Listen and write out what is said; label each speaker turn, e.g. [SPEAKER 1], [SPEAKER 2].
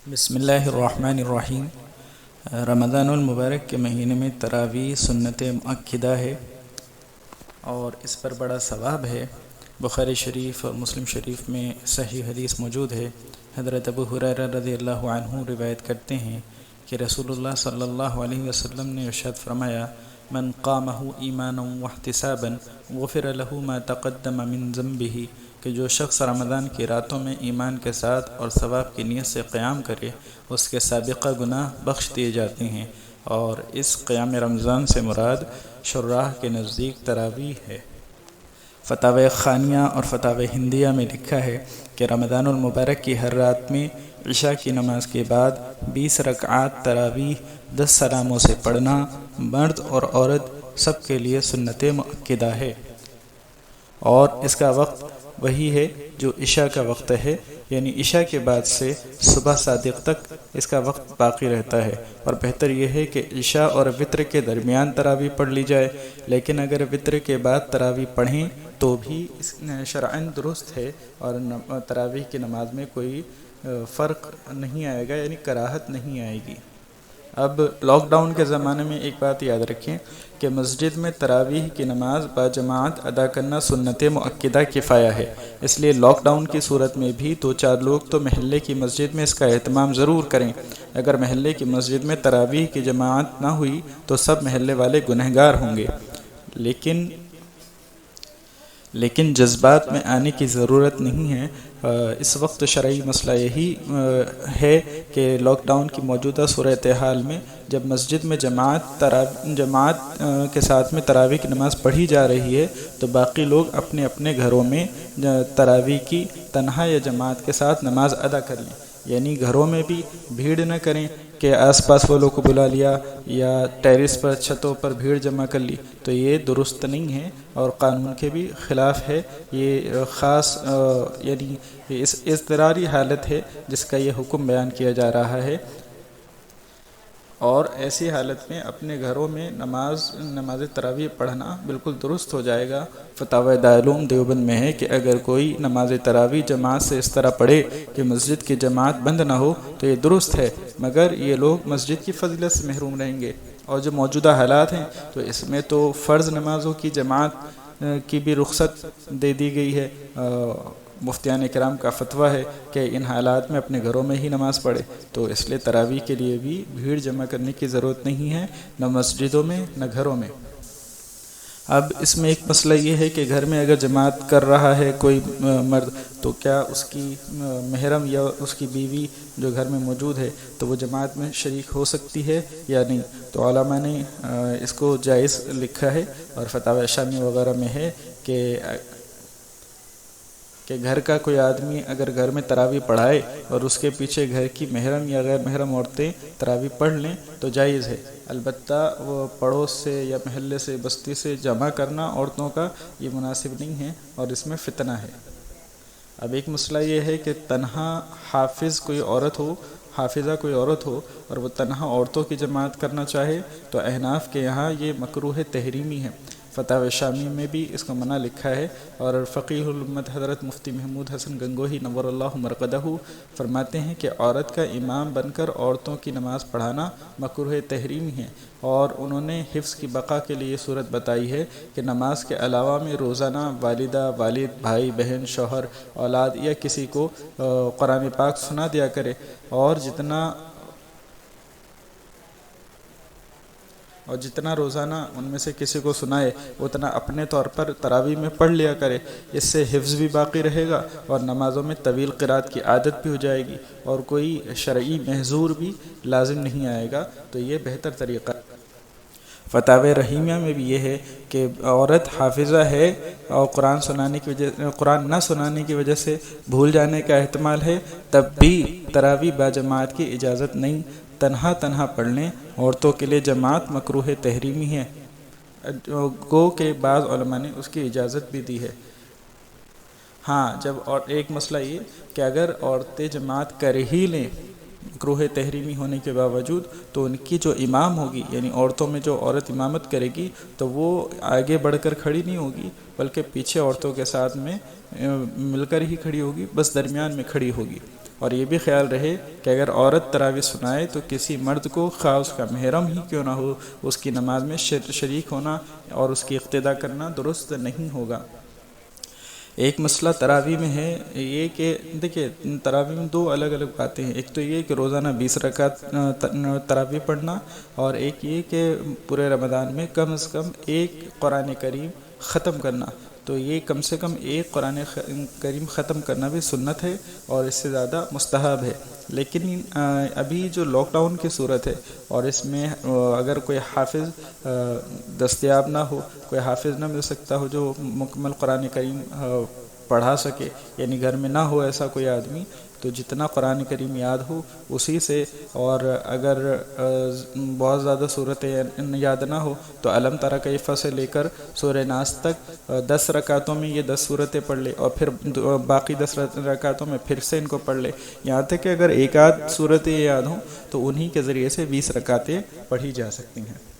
[SPEAKER 1] بسم اللہ الرحمن الرحیم۔ رمضان المبارک کے مہینے میں تراویح سنت مؤکدہ ہے اور اس پر بڑا ثواب ہے۔ بخاری شریف اور مسلم شریف میں صحیح حدیث موجود ہے۔ حضرت ابو ہریرہ رضی اللہ عنہ روایت کرتے ہیں کہ رسول اللہ صلی اللہ علیہ وسلم نے ارشاد فرمایا: من قامہ ایمانا واحتسابا غفر له ما تقدم من ذنبہ، کہ جو شخص رمضان کی راتوں میں ایمان کے ساتھ اور ثواب کی نیت سے قیام کرے اس کے سابقہ گناہ بخش دیے جاتے ہیں۔ اور اس قیام رمضان سے مراد شراح کے نزدیک تراویح ہے۔ فتاوی خانیہ اور فتاوی ہندیہ میں لکھا ہے کہ رمضان المبارک کی ہر رات میں عشاء کی نماز کے بعد 20 رکعات تراویح 10 سلاموں سے پڑھنا مرد اور عورت سب کے لیے سنت مؤکدہ ہے، اور اس کا وقت وہی ہے جو عشاء کا وقت ہے، یعنی عشاء کے بعد سے صبح صادق تک اس کا وقت باقی رہتا ہے۔ اور بہتر یہ ہے کہ عشاء اور وتر کے درمیان تراویح پڑھ لی جائے، لیکن اگر وتر کے بعد تراویح پڑھیں تو بھی شرعاً درست ہے، اور تراویح کی نماز میں کوئی فرق نہیں آئے گا، یعنی کراہت نہیں آئے گی۔ اب لاک ڈاؤن کے زمانے میں ایک بات یاد رکھیں کہ مسجد میں تراویح کی نماز باجماعت ادا کرنا سنت مؤکدہ کفایہ ہے، اس لیے لاک ڈاؤن کی صورت میں بھی 2-4 لوگ تو محلے کی مسجد میں اس کا اہتمام ضرور کریں۔ اگر محلے کی مسجد میں تراویح کی جماعت نہ ہوئی تو سب محلے والے گنہگار ہوں گے، لیکن جذبات میں آنے کی ضرورت نہیں ہے۔ اس وقت شرعی مسئلہ یہی ہے کہ لاک ڈاؤن کی موجودہ صورتحال میں جب مسجد میں جماعت کے ساتھ میں تراویح کی نماز پڑھی جا رہی ہے تو باقی لوگ اپنے اپنے گھروں میں تراویح کی تنہا یا جماعت کے ساتھ نماز ادا کر لیں، یعنی گھروں میں بھی بھیڑ نہ کریں کہ آس پاس والوں کو بلا لیا یا ٹیرس پر چھتوں پر بھیڑ جمع کر لی، تو یہ درست نہیں ہے اور قانون کے بھی خلاف ہے۔ یہ خاص یعنی اس اضطراری حالت ہے جس کا یہ حکم بیان کیا جا رہا ہے، اور ایسی حالت میں اپنے گھروں میں نماز تراویح پڑھنا بالکل درست ہو جائے گا۔ فتاوی دارالعلوم دیوبند میں ہے کہ اگر کوئی نماز تراویح جماعت سے اس طرح پڑھے کہ مسجد کی جماعت بند نہ ہو تو یہ درست ہے، مگر یہ لوگ مسجد کی فضیلت سے محروم رہیں گے۔ اور جو موجودہ حالات ہیں تو اس میں تو فرض نمازوں کی جماعت کی بھی رخصت دے دی گئی ہے۔ مفتیان کرام کا فتویٰ ہے کہ ان حالات میں اپنے گھروں میں ہی نماز پڑھے، تو اس لیے تراویح کے لیے بھی بھیڑ جمع کرنے کی ضرورت نہیں ہے، نہ مسجدوں میں نہ گھروں میں۔ اب اس میں ایک مسئلہ یہ ہے کہ گھر میں اگر جماعت کر رہا ہے کوئی مرد تو کیا اس کی محرم یا اس کی بیوی جو گھر میں موجود ہے تو وہ جماعت میں شریک ہو سکتی ہے یا نہیں؟ تو علماء نے اس کو جائز لکھا ہے، اور فتاوی شامی وغیرہ میں ہے کہ گھر کا کوئی آدمی اگر گھر میں تراویح پڑھائے اور اس کے پیچھے گھر کی محرم یا غیر محرم عورتیں تراویح پڑھ لیں تو جائز ہے، البتہ وہ پڑوس سے یا محلے سے بستی سے جمع کرنا عورتوں کا یہ مناسب نہیں ہے اور اس میں فتنہ ہے۔ اب ایک مسئلہ یہ ہے کہ تنہا حافظہ کوئی عورت ہو اور وہ تنہا عورتوں کی جماعت کرنا چاہے تو احناف کے یہاں یہ مکروہ تحریمی ہے۔ فتاوی شامی میں بھی اس کو منع لکھا ہے، اور فقیہ الامت حضرت مفتی محمود حسن گنگوہی نور اللہ مرقدہ فرماتے ہیں کہ عورت کا امام بن کر عورتوں کی نماز پڑھانا مکروہ تحریمی ہے، اور انہوں نے حفظ کی بقا کے لیے صورت بتائی ہے کہ نماز کے علاوہ میں روزانہ والدہ، والد، بھائی، بہن، شوہر، اولاد یا کسی کو قرآن پاک سنا دیا کرے، اور جتنا روزانہ ان میں سے کسی کو سنائے اتنا اپنے طور پر تراویح میں پڑھ لیا کرے۔ اس سے حفظ بھی باقی رہے گا اور نمازوں میں طویل قرات کی عادت بھی ہو جائے گی، اور کوئی شرعی محظور بھی لازم نہیں آئے گا، تو یہ بہتر طریقہ ہے۔ فتاوی رحیمیہ میں بھی یہ ہے کہ عورت حافظہ ہے اور قرآن نہ سنانے کی وجہ سے بھول جانے کا احتمال ہے، تب بھی تراویح باجماعت کی اجازت نہیں، تنہا پڑھ لیں۔ عورتوں کے لیے جماعت مکروہ تحریمی ہے، گو کہ بعض علماء نے اس کی اجازت بھی دی ہے۔ ہاں، اور ایک مسئلہ یہ کہ اگر عورتیں جماعت کر ہی لیں مکروہ تحریمی ہونے کے باوجود، تو ان کی جو امام ہوگی، یعنی عورتوں میں جو عورت امامت کرے گی تو وہ آگے بڑھ کر کھڑی نہیں ہوگی، بلکہ پیچھے عورتوں کے ساتھ میں مل کر ہی کھڑی ہوگی، بس درمیان میں کھڑی ہوگی۔ اور یہ بھی خیال رہے کہ اگر عورت تراویح سنائے تو کسی مرد کو خواہ اس کا محرم ہی کیوں نہ ہو اس کی نماز میں شریک ہونا اور اس کی اقتداء کرنا درست نہیں ہوگا۔ ایک مسئلہ تراویح میں ہے یہ کہ دیکھیے تراویح میں دو الگ الگ باتیں ہیں، ایک تو یہ کہ روزانہ 20 رکعت تراویح پڑھنا، اور ایک یہ کہ پورے رمضان میں کم از کم ایک قرآن کریم ختم کرنا۔ تو یہ کم سے کم ایک قرآن کریم ختم کرنا بھی سنت ہے اور اس سے زیادہ مستحب ہے۔ لیکن ابھی جو لاک ڈاؤن کی صورت ہے اور اس میں اگر کوئی حافظ دستیاب نہ ہو، کوئی حافظ نہ مل سکتا ہو جو مکمل قرآن کریم پڑھا سکے، یعنی گھر میں نہ ہو ایسا کوئی آدمی، تو جتنا قرآن کریم یاد ہو اسی سے، اور اگر بہت زیادہ صورتیں یاد نہ ہو تو علم تری کیف سے لے کر سورہ ناس تک 10 رکعتوں میں یہ 10 صورتیں پڑھ لے، اور پھر باقی 10 رکعتوں میں پھر سے ان کو پڑھ لے، یہاں تک کہ اگر ایک آدھ صورتیں یاد ہوں تو انہی کے ذریعے سے 20 رکعتیں پڑھی جا سکتی ہیں۔